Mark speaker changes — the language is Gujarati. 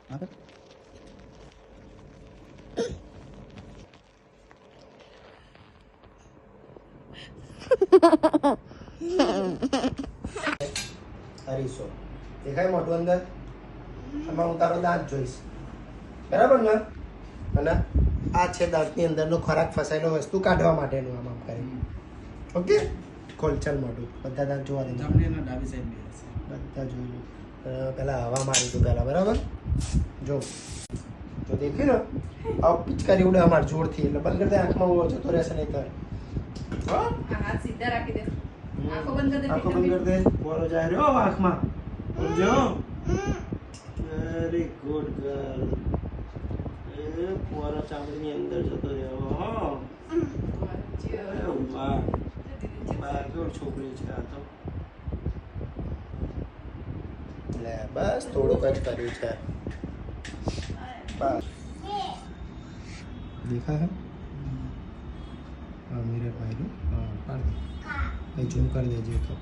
Speaker 1: આગળ અરીસો દેખાય મોટું અંદર આમાં હું તારો દાંત જોઈશ બરાબર ને અને આ છે દાંતની અંદરનો ખોરાક ફસાયેલો વસ્તુ કાઢવા માટેનું આમ કરી ઓકે ખોલ ચાલ મોટું બધા દાંત જોવા દે
Speaker 2: ડાબી સાઈડ
Speaker 1: બધા જોઈ પેલા હવા મારી તું પેલા બરાબર જો તો દેખ્યું ને આ પિચકારી ઉડે અમાર જોરથી એટલે બંધ કરી દે આંખમાં ઉડો જતો રહેશે નહીં તો
Speaker 3: હાથ સીધા રાખી દે આંખો બંધ કરી દે
Speaker 1: આંખો બંધ કરી દે બોલો જાય રહ્યો આંખમાં સમજો વેરી ગુડ ગર્લ એ પોરો ચામડીની અંદર જતો રહ્યો હા વાહ બાગોળ છોકરી છે આ તો લે બસ થોડુંક જ કર્યું છે બસ દેખા હે હા મિરર પાડ્યું હા પાડ દે ઝૂમ કરી દેજે તો